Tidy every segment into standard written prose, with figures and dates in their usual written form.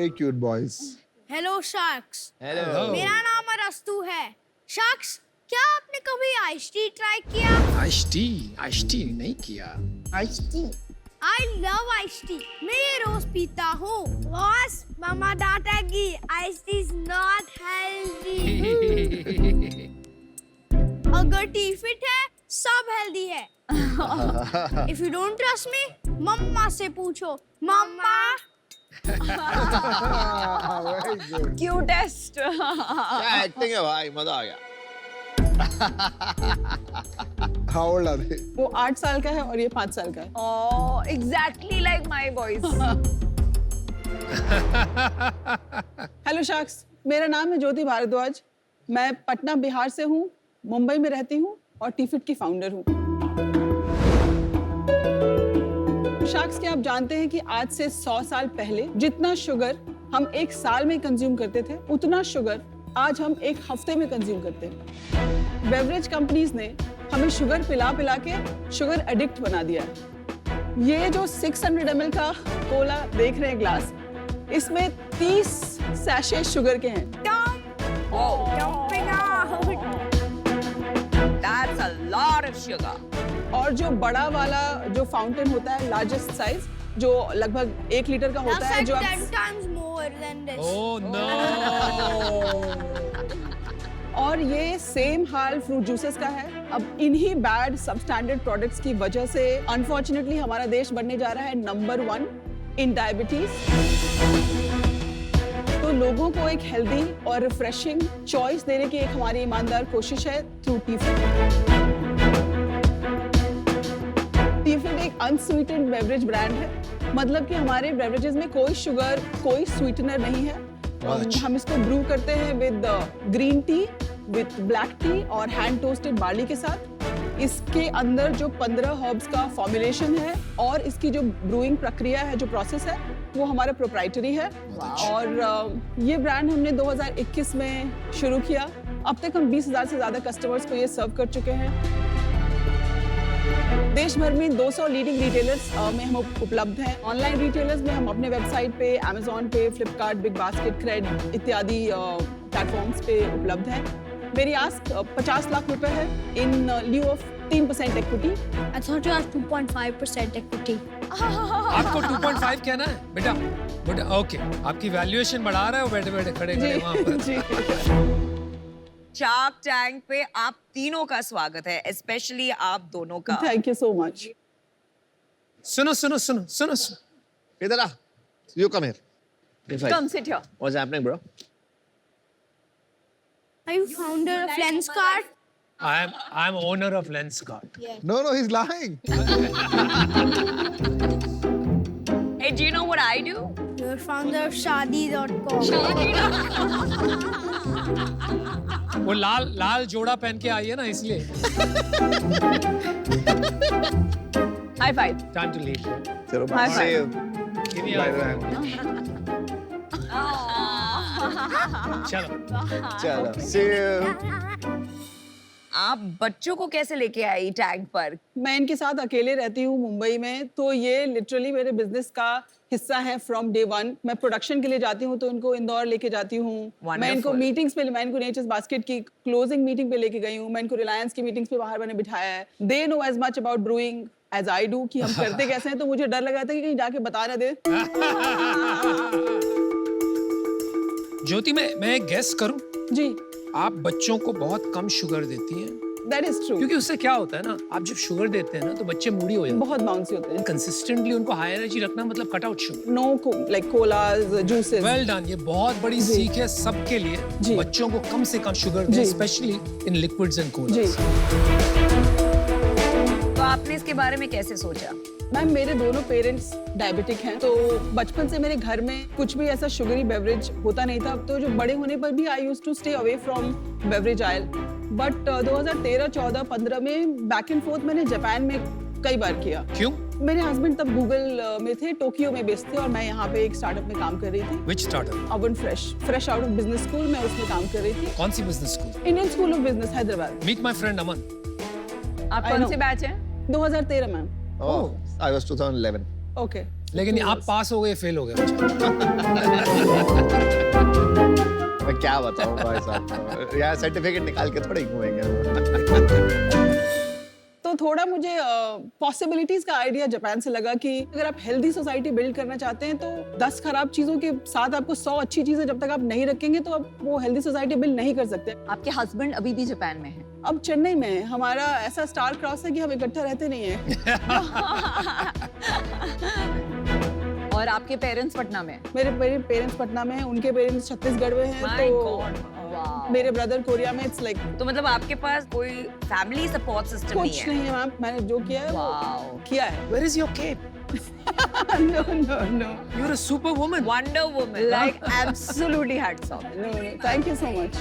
Very cute boys. Hello sharks. Hello. मेरा नाम अरस्तु है। शार्क्स, क्या आपने कभी आइस टी ट्राई किया? आइस टी नहीं किया। I love ice tea. मैं ये रोज पीता हूँ। बॉस, मामा डांटेगी। Ice tea is not healthy. अगर टी फिट है, सब हेल्दी है। If you don't trust me, मम्मा से पूछो। मम्मा। Very good. क्यूटेस्ट। क्या एक्टिंग है भाई, मजा आ गया। How old are they? वो 8 साल का है और ये 5 साल का है। Oh, exactly like my boys. Hello sharks, मेरा नाम है ज्योति भारद्वाज। मैं पटना बिहार से हूँ, मुंबई में रहती हूँ और टीफिट की फाउंडर हूँ। शार्क्स, क्या आप जानते हैं कि आज से 100 साल पहले जितना शुगर हम एक साल में कंज्यूम करते थे, उतना शुगर आज हम एक हफ्ते में कंज्यूम करते हैं। बेवरेज कंपनीज ने हमें शुगर पिला पिला के शुगर एडिक्ट बना दिया है। ये जो 600 ml का कोला देख रहे हैं ग्लास, इसमें 30 सैशे शुगर के हैं। Dumping out. That's a lot of sugar. और जो बड़ा वाला जो फाउंटेन होता है, लार्जेस्ट साइज, जो लगभग 1 लीटर का होता That's है, like जो 10 times more than this. Oh no! और ये सेम हाल फ्रूट जूसेस का है। अब इन्हीं बैड सबस्टैंडर्ड प्रोडक्ट्स की वजह से अनफॉर्चुनेटली हमारा देश बनने जा रहा है नंबर 1 इन डायबिटीज। तो लोगों को एक हेल्दी और रिफ्रेशिंग चॉइस देने की एक हमारी ईमानदार कोशिश है थ्रू टीफिट। टीफिट एक अनस्वीटेंड बेवरेज ब्रांड है, मतलब कि हमारे बेवरेजेस में कोई शुगर, कोई स्वीटनर नहीं है। हम इसको ब्रू करते हैं with green tea, with black T और हैंड टोस्टेड बार्ली के साथ। इसके अंदर जो 15 हर्ब्स का फॉर्मुलेशन है और इसकी जो ब्रूइंग प्रक्रिया है, जो प्रोसेस है, वो हमारा प्रोप्राइटरी है। और ये ब्रांड हमने 2021 में शुरू किया। अब तक हम 20,000 से ज़्यादा कस्टमर्स को ये सर्व कर चुके हैं। देश भर में 200 लीडिंग रिटेलर्स में हम उपलब्ध हैं। ऑनलाइन रिटेलर्स में हम अपने वेबसाइट पे, अमेज़ॉन पे, फ्लिपकार्ट, बिग बास्केट, क्रेड इत्यादि प्लेटफॉर्म्स पे उपलब्ध हैं। मेरी आस्क 50 लाख रुपए है in lieu of 3% equity. I thought you had 2.5% equity. आपको 2.5 कहना है बेटा? बेटा ओके, आपकी वैल्यूएशन बढ़ा रहा है वो बैठे बैठे खड़े खड़े वहाँ पर। जी। शार्क टैंक पे आप तीनों का स्वागत है, स्पेशली आप दोनों का। Thank you so much. सुनो सुनो सुनो सुनो सुनो। इधर आ, you come here. Come sit here. What's happening, bro? Are you founder of Lenskart? I'm owner of Lenskart. No, he's lying. Hey, do you know what I do? You're founder of Shadi.com. वो लाल जोड़ा पहन के आई है ना इसलिए। High five. Time to leave. चलो, High see five. you. Give me Bye, a- bye. चलो। चलो, see you. आप बच्चों को कैसे लेके आई टैंक पर? मैं इनके साथ अकेले रहती हूँ मुंबई में, तो ये लिटरली मेरे बिजनेस का हिस्सा है फ्रॉम डे 1। मैं प्रोडक्शन के लिए जाती हूँ तो इनको इंदौर लेके जाती हूँ। मैं इनको Wonderful. मीटिंग्स पे, मैं इनको नेचर्स बास्केट की क्लोजिंग मीटिंग पे लेके गई हूँ। मैं इनको रिलायंस की मीटिंग्स पे बाहर मैंने बिठाया है। They know as much about brewing as I do कि हम करते कैसे हैं, तो मुझे डर लगा था कि कहीं जाके बता ना दे। ज्योति, मैं गेस करूं, जी, आप बच्चों को बहुत कम शुगर देती हैं, दैट इज ट्रू। क्योंकि उससे क्या होता है ना, आप जब शुगर देते हैं ना तो बच्चे मूडी हो जाते बहुत बाउंसी होते हैं। हैं। कंसिस्टेंटली उनको हाई एनर्जी रखना मतलब cut out sugar. Know like collage, juices. Well done, ये बहुत बड़ी सीख है सबके लिए। जी। बच्चों को कम से कम शुगर दें, जी। स्पेशली इन लिक्विड्स एंड जी। कोलास। तो आपने इसके बारे में कैसे सोचा? मैम, मेरे दोनों पेरेंट्स डायबिटिक हैं, तो बचपन से मेरे घर में कुछ भी ऐसा शुगरी बेवरेज होता नहीं था। तो जो बड़े होने पर भी I used to stay away from beverage oil. But 2013, 14, 15 में बैक एंड फोर्थ मैंने जापान में कई बार किया। क्यों? मेरे हस्बैंड तब गूगल में थे, टोक्यो में बेस्ड थे, और मैं यहाँ पे एक स्टार्टअप में काम कर रही थी। Which startup? अवन fresh out of business school, मैं उसमें काम कर रही थी। कौन सी business school? Indian School of Business Hyderabad. Meet my friend Aman. आप I कौन know. से बैच हैं? 2013 ma'am. Oh, I was 2011. Okay. लेकिन आप पास हो गए, फेल हो गए। बताऊं भाई साहब, यार सर्टिफिकेट निकाल के थोड़े घूमेंगे। तो थोड़ा मुझे पॉसिबिलिटीज का आइडिया जापान से लगा कि अगर आप हेल्दी सोसाइटी बिल्ड करना चाहते हैं तो 10 खराब चीजों के साथ आपको 100 अच्छी चीजें जब तक आप नहीं रखेंगे तो आप वो हेल्दी सोसाइटी बिल्ड नहीं कर सकते। आपके हस्बैंड अभी भी जापान में हैं? अब चेन्नई में है। हमारा ऐसा स्टार क्रॉस है कि हम इकट्ठा रहते नहीं है। और आपके पेरेंट्स पटना में? मेरे पेरेंट्स पटना में हैं, उनके पेरेंट्स छत्तीसगढ़ में हैं। My तो God, wow. मेरे ब्रदर कोरिया में। इट्स लाइक तो मतलब आपके पास कोई फैमिली सपोर्ट सिस्टम नहीं कुछ है? नहीं है मैम, मैंने जो किया है Wow. वो किया है। Where is your cape? No, no, no. You're a superwoman. Wonder Woman, like absolutely hats off. No, no. Thank you so much.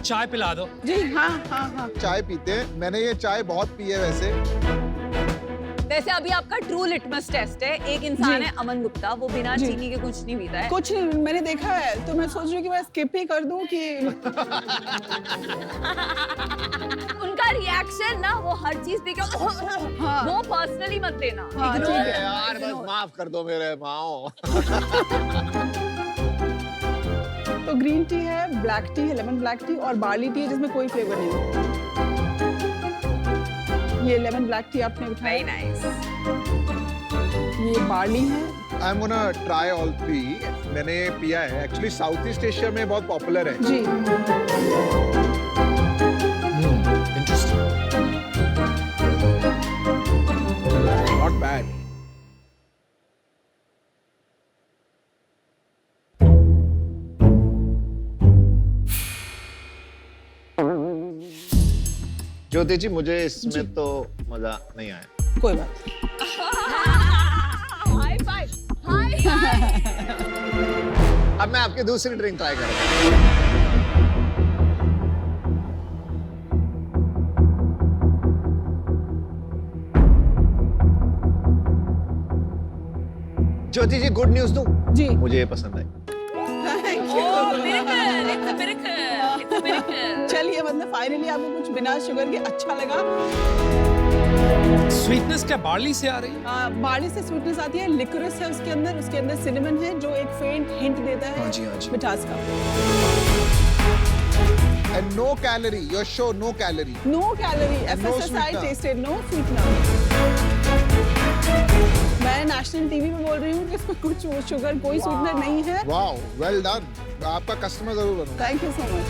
चाय पिला दो। जी हाँ हाँ हाँ। चाय पीते हैं, मैंने ये चाय बहुत पी है वैसे। वैसे अभी आपका ट्रू लिटमस टेस्ट है। एक इंसान जी। है अमन गुप्ता, वो बिना जी। चीनी के कुछ नहीं पीता है। कुछ नहीं, मैंने देखा है तो मैं सोच रही हूँ कि मैं स्किप ही कर दूं कि उनका रिएक्शन ना, वो हर चीज देखे हाँ। वो पर्सनली मत लेना। हाँ, Ignore ठीक it. है। यार बस माफ कर दो मेरे माओ। तो ग्रीन टी है, ब्लैक टी है, लेमन ब्लैक टी और बार्ली टी है जिसमें कोई फ्लेवर नहीं है। ये लेमन ब्लैक टी आपने Very उठाया, nice. ये बार्ली है। I am gonna try all 3। मैंने ये पिया है, एक्चुअली साउथ ईस्ट एशिया में बहुत पॉपुलर है। जी Interesting. Not bad. Jyoti ji मुझे इसमें तो मजा नहीं आया। कोई बात नहीं। High five. High five. अब मैं आपकी दूसरी ड्रिंक ट्राई करूंगा। ज्योति जी गुड न्यूज दूं? जी मुझे ये पसंद आई। Thank you. Oh, miracle. It's a miracle. It's a miracle. चलिए, मतलब फाइनली आपको कुछ बिना शुगर के अच्छा लगा। Sweetness क्या बार्ली से आ रही है? बार्ली से स्वीटनेस आती है, लिकोरिस है उसके अंदर सिनेमन है जो एक फेंट हिंट देता है हाँ जी। मिठास का। And no calorie, your show no calorie. No calorie, FSSI sweetener. Tested, no sweetener. मैं नेशनल टीवी पे बोल रही हूँ कि इसमें कुछ शुगर, कोई स्वीटनर नहीं है। Wow, well done. आपका कस्टमर जरूर बनूंगा। Thank you so much.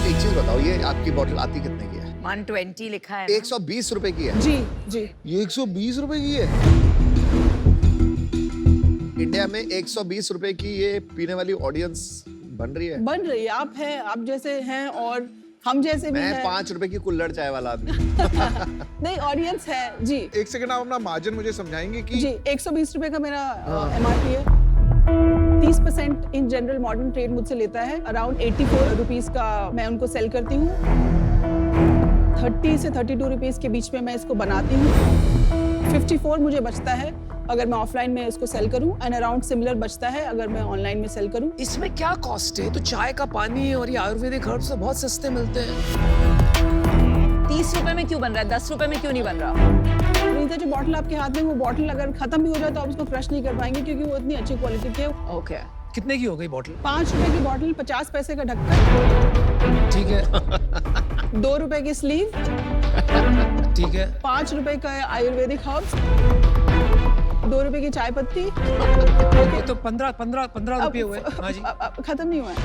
एक चीज बताओ, ये आपकी बोतल आती कितने की है? 120 लिखा है ना? 120 रुपए की है। जी जी। ये 120 रुपए की है। इंडिया में 120 रुपए की ये पीने वाली ऑडियंस बन रही है। बन रही है, आप हैं, आप जैसे हैं और हम जैसे भी मैं हैं। 5 रुपए की कुल्हड़ चाय वाला आदमी। नहीं, ऑडियंस है जी। एक सेकंड, आप अपना मार्जिन मुझे समझाएंगे कि जी 120 रुपए का मेरा MRP है। 30% इन जनरल मॉडर्न ट्रेड मुझसे लेता है। अराउंड 84 रुपीस का मैं उनको सेल करती हूँ। 30 से 32 रुपीस के बीच में मैं इसको बनाती हूँ। 54 मुझे बचता है अगर मैं ऑफलाइन में इसको सेल करूं, एंड अराउंड सिमिलर बचता है अगर मैं ऑनलाइन में सेल करूं। इसमें क्या कॉस्ट है? तो चाय का पानी और ये आयुर्वेदिक हर्ब्स तो बहुत सस्ते मिलते हैं। 30 रुपए में क्यों बन रहा है? 10 रुपए में क्यों नहीं बन रहा? रीता, जो बॉटल आपके हाथ में, वो बॉटल अगर खत्म भी हो जाए तो आप उसको क्रश नहीं कर पाएंगे क्योंकि वो इतनी अच्छी क्वालिटी की है। ओके। कितने की हो गई बोतल? 5 रुपए की बॉटल, 50 पैसे का ढक्कन, ठीक है। 2 रुपए की स्लीव, ठीक है। 5 रुपए का आयुर्वेदिक हर्ब्स, 2 रुपए की चाय पत्ती। ये तो 15 रुपए हुए। हाँ जी। अब खत्म नहीं हुआ है।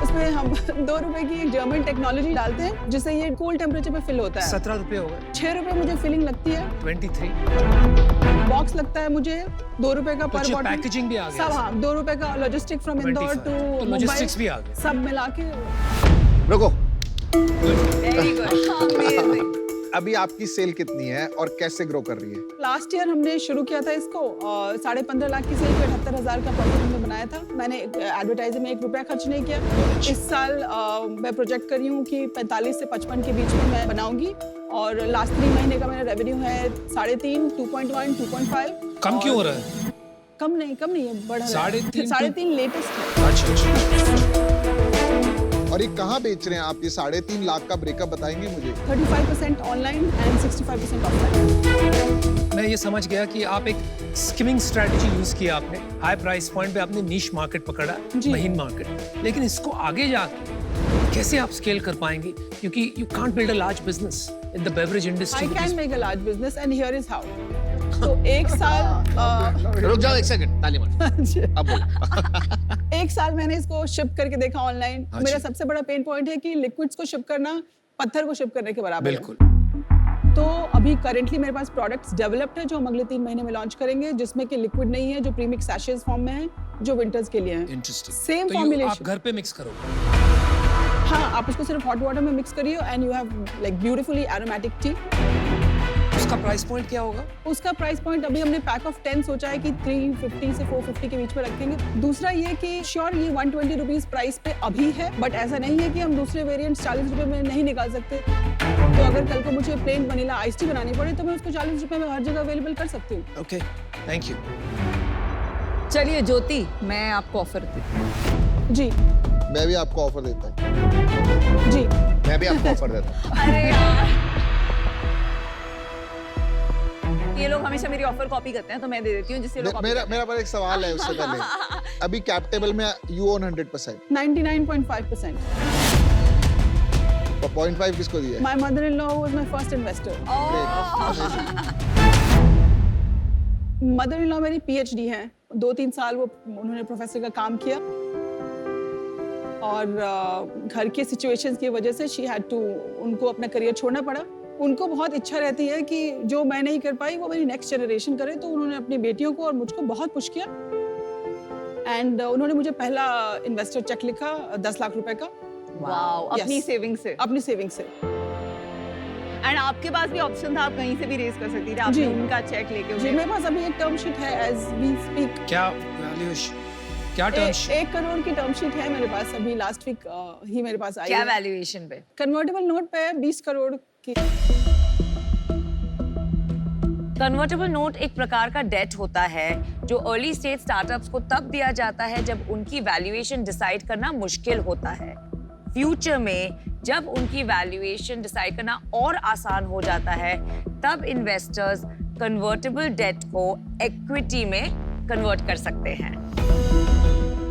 इसमें हम 2 रुपए की एक जर्मन टेक्नोलॉजी डालते हैं जिससे ये कूल टेम्परेचर पे फिल होता है। 17 रुपए हो गए। 6 रुपए मुझे फिलिंग लगती है। 23। बॉक्स लगता है मुझे 2 रुपए का पर कुछ बॉटल। पैकेजिंग भी आ गया। सब, हाँ, 2 रुपए का लॉजिस्टिक फ्रॉम इंदौर 25 टू तो मुंबई, logistics भी आ गए। सब मिला के। रुको, वेरी गुड, अमेजिंग। अभी आपकी सेल कितनी है और कैसे ग्रो कर रही है? लास्ट ईयर हमने शुरू किया था इसको 15.5 लाख की सेल पे 78,000 का प्रॉफिट हमने बनाया था। मैंने एडवर्टाइजिंग में 1 रुपया खर्च नहीं किया। इस साल मैं प्रोजेक्ट कर रही हूँ कि 45 से 55 के बीच में मैं बनाऊंगी, और लास्ट 3 महीने का मेरा रेवेन्यू है 3.5, 2.1, 2.5। कम क्यों हो रहा है? कम नहीं है, बढ़ रहा है। 3.5 3.5 लेटेस्ट है। अच्छा। और और ये कहाँ बेच रहे हैं आप? ये 3.5 लाख का ब्रेकअप बताएंगे मुझे? 35% ऑनलाइन एंड 65% ऑफलाइन। मैं ये समझ गया कि आप एक स्किमिंग स्ट्रेटजी यूज किया आपने, हाई प्राइस पॉइंट पे आपने नीश मार्केट पकड़ा, जी। महीन मार्केट, लेकिन इसको आगे जाके कैसे आप स्केल कर पाएंगे? क्योंकि you can't build a large business in the beverage industry. I can make a large business and here is how. तो एक साल रुक जाओ एक सेकंड, ताली मारो। अब बोलो। एक साल मैंने इसको शिप करके देखा ऑनलाइन। हाँ मेरा जी। सबसे बड़ा पेन पॉइंट है कि लिक्विड्स को शिप करना पत्थर को शिप करने के बराबर है। बिल्कुल। तो अभी करेंटली मेरे पास प्रोडक्ट्स डेवलप्ड है जो हम अगले 3 महीने में लॉन्च करेंगे, जिसमें कि लिक्विड नहीं है, जो प्रीमिक्स सैशेज फॉर्म में है, जो विंटर्स के लिए है। इंटरेस्टिंग। Same तो आप formulation। घर पे मिक्स करोगे? हाँ, आप उसको सिर्फ हॉट वाटर में मिक्स करिए and you have like beautifully aromatic T. उसका प्राइस पॉइंट क्या होगा? उसका प्राइस पॉइंट अभी हमने पैक ऑफ 10 सोचा है कि 350 से 450 के बीच में रखेंगे। दूसरा ये कि श्योर ये 120 रुपीस प्राइस पे अभी है, बट ऐसा नहीं है कि हम दूसरे वेरिएंट्स 40 रुपए में नहीं निकाल सकते। तो अगर कल को मुझे प्लेन वनीला आइस टी बनानी पड़े तो मैं उसको 40 रुपए में हर जगह अवेलेबल कर सकती हूँ। Okay, thank you. चलिए ज्योति, मैं आपको ऑफर देती हूँ। जी मैं भी आपको ऑफर देता हूँ। जी मैं भी आपको ऑफर देता हूँ। अरे यार, ये लोग हमेशा मेरी ऑफर कॉपी करते हैं तो मैं दे देती हूँ जिससे लोग copy मेरा करते मेरा पर एक सवाल है उससे पहले। अभी कैप टेबल में यू ओन 100%, 99.5%। तो 0.5 किसको दिया है? My mother-in-law was my first investor. Mother-in-law मेरी PhD हैं। 2-3 साल वो उन्होंने प्रोफेसर का काम किया और घर के सिचुएशंस की वजह से शी हैड टू, उनको अपना करियर छोड़ना पड़ा। उनको बहुत इच्छा रहती है कि जो मैं नहीं कर पाई वो मेरी नेक्स्ट जनरेशन करे, तो उन्होंने अपनी बेटियों को और मुझको बहुत पुश किया एंड उन्होंने मुझे पहला इन्वेस्टर चेक लिखा 10 लाख रुपए का वाओ, अपनी Yes. सेविंग से। अपनी सेविंग से। एंड आपके पास भी ऑप्शन था, आप कहीं से भी रेज कर सकती थी, आपने जी। उनका चेक लेके जी, मेरे पास अभी एक टर्म शीट है एज वी स्पीक। क्या वैल्यूएशन, क्या टर्म्स? 1 करोड़ की टर्म शीट है मेरे पास, अभी लास्ट वीक ही मेरे पास आई क्या है। वैल्यूएशन पे? कन्वर्टेबल नोट पे 20 करोड़ की। कन्वर्टेबल नोट एक प्रकार का डेट होता है जो अर्ली स्टेज स्टार्टअप्स को तब दिया जाता है जब उनकी वैल्यूएशन डिसाइड करना मुश्किल होता है। फ्यूचर में जब उनकी वैल्यूएशन डिसाइड करना और आसान हो जाता है, तब इन्वेस्टर्स कन्वर्टेबल डेट को इक्विटी में कन्वर्ट कर सकते हैं।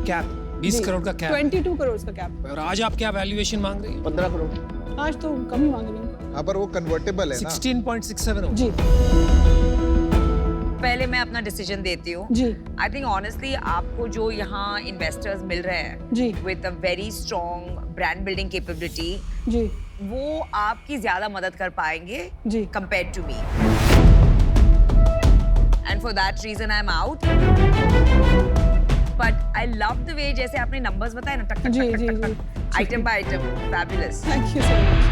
कैप 20 करोड़ का कैप 22 करोड़ का कैप। और आज आप क्या वैल्यूएशन मांग रही हैं? 15 करोड़। आज तो कम ही मांग रही हूँ। हाँ, पर वो कन्वर्टेबल है ना। 16.67 हो। जी पहले मैं अपना डिसीजन देती हूँ। जी आई थिंक ऑनेस्टली आपको जो यहाँ इन्वेस्टर्स मिल रहे हैं जी with a very strong brand building capability, जी वो आपकी ज्यादा मदद कर पाएंगे जी compared to me. And for that reason I'm out. But I love the way जैसे आपने numbers बताए ना, टक टक जी, टक जी, टक जी। टक, item by item, fabulous. Thank you so much.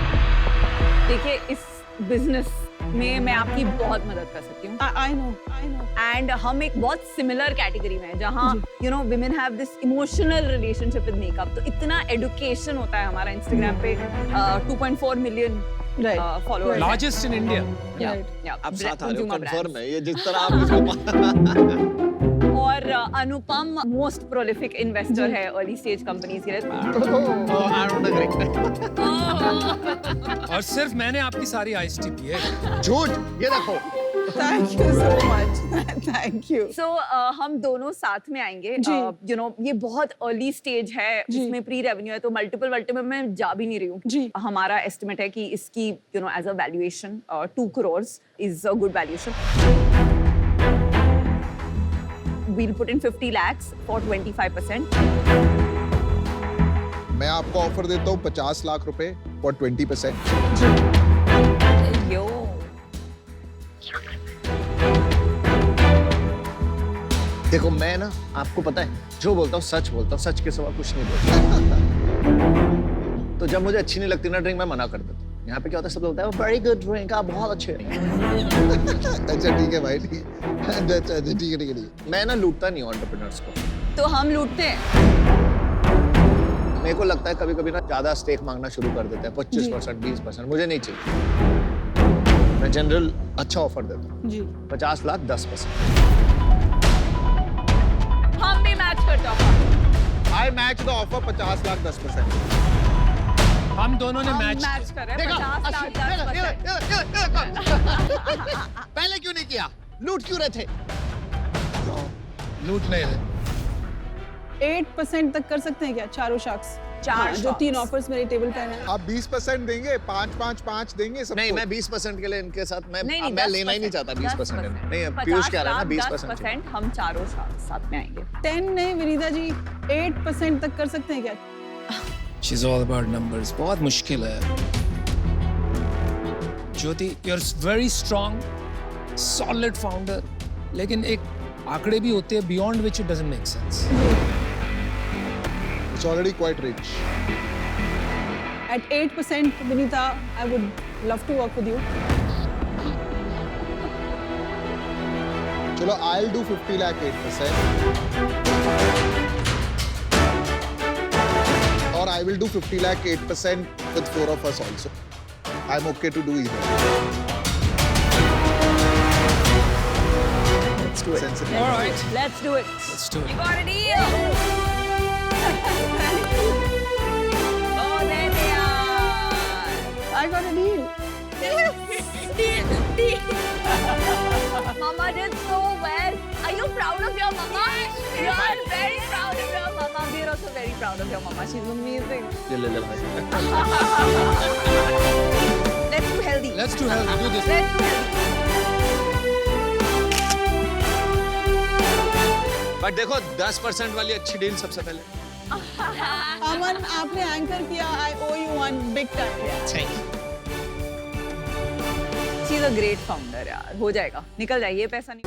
देखिए इस बिजनेस में मैं आपकी बहुत मदद कर सकती हूँ। आई नो एंड हम एक बहुत सिमिलर कैटेगरी में हैं जहाँ you know women have this emotional relationship with makeup, तो इतना एडुकेशन होता है हमारा इंस्टाग्राम पे 2.4 million right followers. Largest in India. Right आप साथ आ रहे हो, Consumer कंफर्म है ये जिस तरह आप इसको और अनुपम मोस्ट प्रोलिफिक इन्वेस्टर है अर्ली स्टेज कंपनीज के लिए। और सिर्फ मैंने आपकी सारी आइस टी पी है। झूठ, ये देखो। Thank you so much. Thank you. So हम दोनों साथ में आएंगे। जी। यू नो ये बहुत अर्ली स्टेज है, जी। इसमें प्री रेवेन्यू है, तो मल्टीपल में मैं जा भी नहीं रही हूँ। जी। हमारा एस्टिमेट है कि इसकी you know as a valuation 2 crores is a good valuation. We'll put in 50 lakhs for 25%. मैं आपको ऑफर देता हूँ 50 लाख रुपए फॉर 20%। Yo. देखो मैं ना, आपको पता है जो बोलता हूँ सच बोलता हूँ, सच के सिवा कुछ नहीं बोलता। तो जब मुझे अच्छी नहीं लगती ना ड्रिंक, मैं मना कर देता हूँ। यहाँ पे क्या होता है, सब बोलता है वेरी गुड ड्रिंक, आप बहुत अच्छे हैं। अच्छा ठीक है भाई, ठीक है। अच्छा ठीक है ठीक है। मैं ना लूटता नहीं हूँ एंटरप्रेन्योर्स को। तो हम लूटते हैं। मेरे को लगता है कभी कभी ना ज्यादा स्टेक मांगना शुरू कर देते हैं, 25%, 20%, मुझे नहीं चाहिए। मैं जनरल अच्छा ऑफर देता हूँ, जी 50 लाख 10%। हम भी मैच करते हैं। आई मैच द ऑफर 50 लाख 10%। हम दोनों ने मैच मैच कर रहे हैं देखा 50-60%। पहले क्यों नहीं किया? लूट क्यों रहे थे? लूट नहीं रहे 8% तक कर सकते हैं क्या चारों शख्स? चार जो shots। 3 ऑफर्स मेरे टेबल पे हैं। आप 20% देंगे, 5 देंगे सबको। नहीं, मैं 20% के लिए इनके साथ मैं नहीं, मैं लेना ही नहीं चाहता 20%। नहीं, पीयूष कह रहा है ना 20%। 10% हम चारों साथ में आएंगे। 10 नहीं विनीता जी, 8% तक कर सकते हैं क्या? She's all about numbers. बहुत मुश्किल है ज्योति, you're very strong, solid founder, लेकिन एक आंकड़े भी होते हैं beyond which it doesn't make sense. It's already quite rich. At 8% Vinita, I would love to work with you. चलो, I'll do 50 lakh 8%. Or I will do 50 lakh 8% with 4 of us also. I'm okay to do either. Let's do it. Sensitive. All right, Let's do it. let's do You it. got a deal. Oh, there they are. I got a deal. Mama did so well. Are you proud of your mama? You are very proud of your mama. We are also very proud of your mama. She's amazing. ले भाई। Let's do healthy. Let's do healthy. Do this. Let's do healthy. But देखो 10% वाली अच्छी deal सबसे पहले। अमन, आपने anchor किया, I owe you one big time. Thank you. She's a great founder यार. हो जाएगा. निकल जाइए पैसा नहीं.